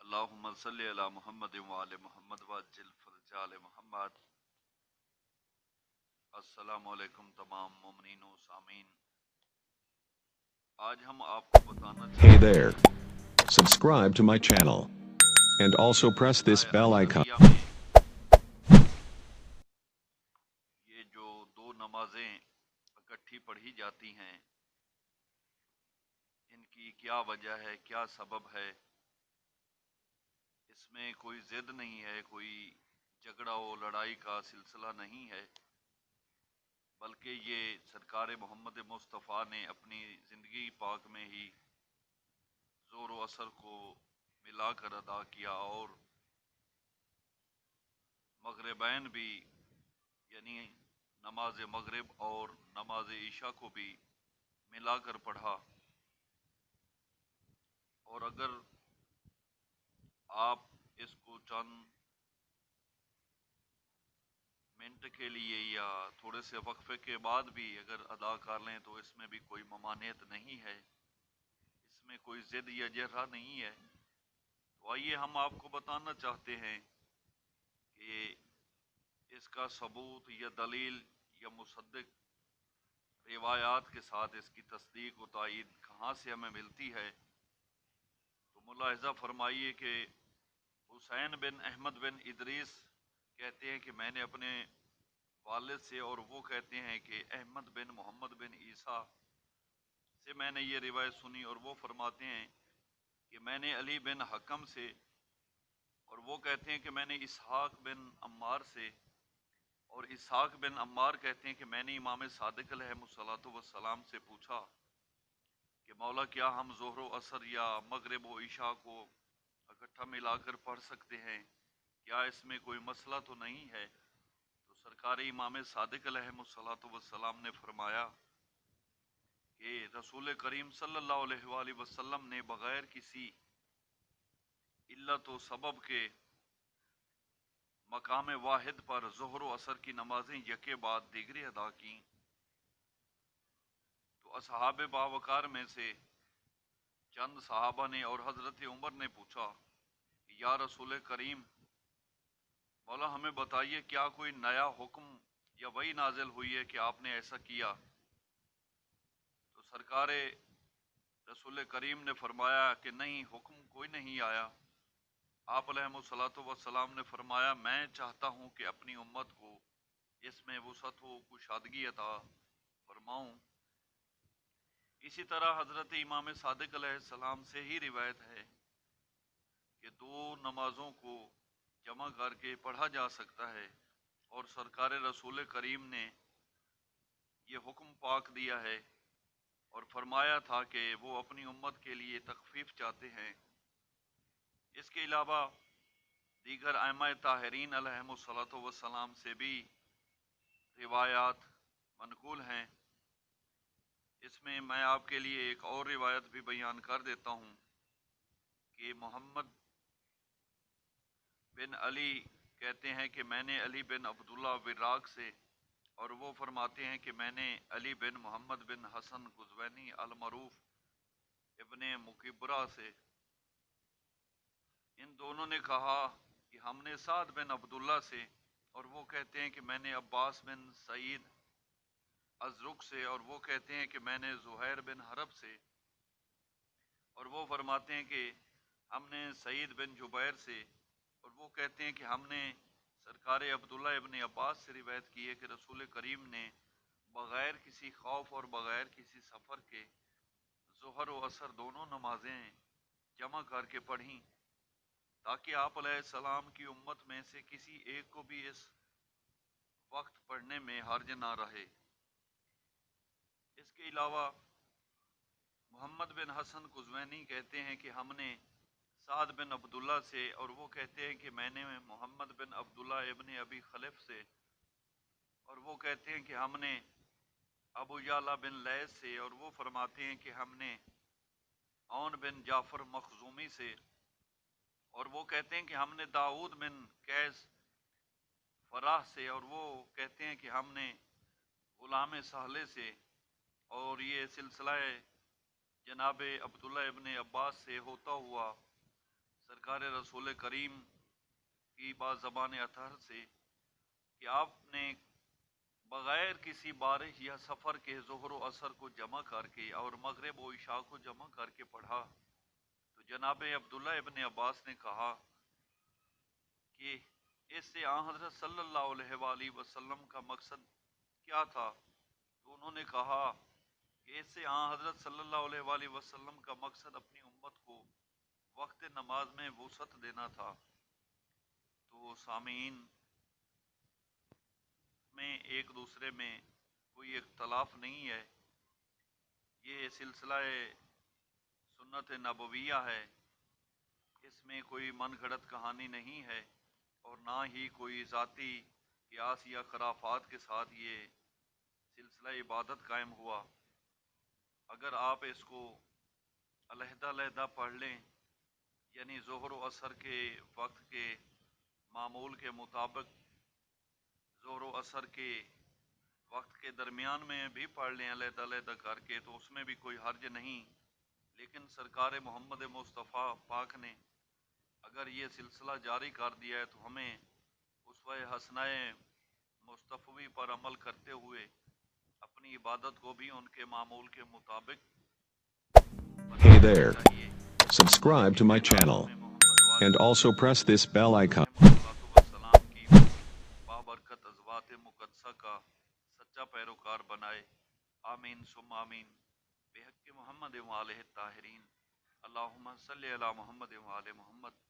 अल्लाहुम्मा सल्ली अला मुहम्मद व आले मुहम्मद वअज्जिल फरजाल मुहम्मद। अस्सलामु अलैकुम तमाम मोमिनीन व सामीन। आज हम आपको बताना Hey चाहते there. हैं Subscribe to my channel and also कि press this शराय bell icon. अशरिया में ये जो दो नमाजें इकट्ठी पढ़ी जाती हैं, इनकी क्या वजह है, क्या सबब है। इसमें कोई जिद नहीं है, कोई झगड़ा व लड़ाई का सिलसिला नहीं है, बल्कि ये सरकार मोहम्मद मुस्तफ़ा ने अपनी ज़िंदगी पाक में ही ज़ोर व असर को मिलाकर अदा किया और मगरिबैन भी यानी नमाज मगरिब और नमाज ईशा को भी मिलाकर पढ़ा। और अगर आप इसको चंद मिनट के लिए या थोड़े से वक्फे के बाद भी अगर अदा कर लें तो इसमें भी कोई ममानियत नहीं है, इसमें कोई ज़िद या जहरा नहीं है। तो आइए हम आपको बताना चाहते हैं कि इसका सबूत या दलील या मुसद्दिक रिवायात के साथ इसकी तस्दीक व तायीद कहाँ से हमें मिलती है। तो मुलाहिज़ा फरमाइए कि हुसैन बिन अहमद बिन इदरीस कहते हैं कि मैंने अपने वालिद से, और वो कहते हैं कि अहमद बिन मोहम्मद बिन ईसा से मैंने ये रिवायत सुनी, और वो फरमाते हैं कि मैंने अली बिन हकम से, और वो कहते हैं कि मैंने इसहाक बिन अम्मार से, और इसहाक बिन अम्मार कहते हैं कि मैंने इमाम सादिक अलैहिस्सलातु वस्सलाम से पूछा कि मौला क्या हम ज़ोहर व असर या मगरिब व ईशा को इकट्ठा मिलाकर पढ़ सकते हैं, क्या इसमें कोई मसला तो नहीं है। तो सरकार इमाम सादिक अलैहिस्सलातु वस्सलाम ने फरमाया कि रसूल करीम सल्लल्लाहु अलैहि वसल्लम ने बग़ैर किसी इल्लत व सबब के मकाम वाहिद पर ज़ोहर व असर की नमाजें यके बाद दीगरी अदा की। तो असहाब बावकार में से चंद सहाबा ने और हज़रत उमर ने पूछा कि या रसूल करीम, मौला हमें बताइए क्या कोई नया हुक्म या वही नाजिल हुई है कि आपने ऐसा किया। तो सरकार रसूल करीम ने फरमाया कि नहीं, हुक्म कोई नहीं आया। आप अलैहिस्सलातु वस्सलाम ने फरमाया मैं चाहता हूँ कि अपनी उम्मत को इसमें वसअत व कुशादगी अता फरमाऊँ। इसी तरह हज़रत इमाम सादिक अलैहिस्सलाम से ही रिवायत है कि दो नमाजों को जमा करके पढ़ा जा सकता है, और सरकार रसूल करीम ने ये हुक्म पाक दिया है और फरमाया था कि वो अपनी उम्मत के लिए तखफीफ चाहते हैं। इसके अलावा दीगर आइम्मा ताहिरीन अलैहिमुस्सलातु वस्सलाम से भी रिवायात मनकूल हैं। इसमें मैं आपके लिए एक और रिवायत भी बयान कर देता हूँ कि मोहम्मद बिन अली कहते हैं कि मैंने अली बिन अब्दुल्ला विराग से, और वो फरमाते हैं कि मैंने अली बिन मोहम्मद बिन हसन गुज़वैनी अलमरूफ इब्ने मुकिबरा से, इन दोनों ने कहा कि हमने साद बिन अब्दुल्ला से, और वो कहते हैं कि मैंने अब्बास बिन सईद अजरुक से, और वो कहते हैं कि मैंने ज़ुहैर बिन हरब से, और वो फरमाते हैं कि हमने सईद बिन जुबैर से, और वो कहते हैं कि हमने सरकार अब्दुल्ला इब्न अब्बास से रिवायत की है कि रसूल करीम ने बग़ैर किसी खौफ और बग़ैर किसी सफ़र के ज़ोहर व असर दोनों नमाजें जमा करके पढ़ीं, ताकि आप अलैहिस्सलाम की उम्मत में से किसी एक को भी इस वक्त पढ़ने में हर्ज ना रहे। इसके अलावा मोहम्मद बिन हसन गुज़वैनी कहते हैं कि हमने साद बिन अब्दुल्ला से, और वो कहते हैं कि मैंने मोहम्मद बिन अब्दुल्ला इब्न अबी खलिफ से, और वो कहते हैं कि हमने अबू याला बिन लैस से, और वो फरमाते हैं कि हमने औन बिन जाफ़र मखजूमी से, और वो कहते हैं कि हमने दाऊद बिन कैस फराह से, और वो कहते हैं कि हमने गुलाम सहले से, और ये सिलसिला जनाब अब्दुल्ला इब्न अब्बास से होता हुआ سرکار رسول کریم کی بات زبان اطہر سے کہ آپ نے بغیر کسی بارش یا سفر کے ظہر و عصر کو جمع کر کے اور مغرب و عشاء کو جمع کر کے پڑھا، تو جناب عبداللہ ابن عباس نے کہا کہ اس سے آن حضرت صلی اللہ علیہ وآلہ وسلم کا مقصد کیا تھا؟ تو انہوں نے کہا کہ اس سے آن حضرت صلی اللہ علیہ وآلہ وسلم کا مقصد اپنی امت کو وقت نماز میں وسعت دینا تھا۔ تو سامعین میں ایک دوسرے میں کوئی اختلاف نہیں ہے، یہ سلسلہ سنت نبویہ ہے، اس میں کوئی من گھڑت کہانی نہیں ہے اور نہ ہی کوئی ذاتی قیاس یا خرافات کے ساتھ یہ سلسلہ عبادت قائم ہوا۔ اگر آپ اس کو علیحدہ علیحدہ پڑھ لیں، یعنی ظہر و عصر کے وقت کے معمول کے مطابق ظہر و عصر کے وقت کے درمیان میں بھی پڑھ لیں علیحدہ علیحدہ کر کے، تو اس میں بھی کوئی حرج نہیں، لیکن سرکار محمد مصطفیٰ پاک نے اگر یہ سلسلہ جاری کر دیا ہے تو ہمیں اسوہ حسنہ مصطفی پر عمل کرتے ہوئے اپنی عبادت کو بھی ان کے معمول کے مطابق Hey بنانا there. چاہیے۔ Subscribe to my Habib channel معصوم محمد and والد also press this bell icon. السلام کی بابرکت ازوات مقدسہ کا سچا پیروکار بنائے، آمین ثم آمین، بحق محمد وآلہ الطاہرین، اللہم صلی علی محمد وآل محمد۔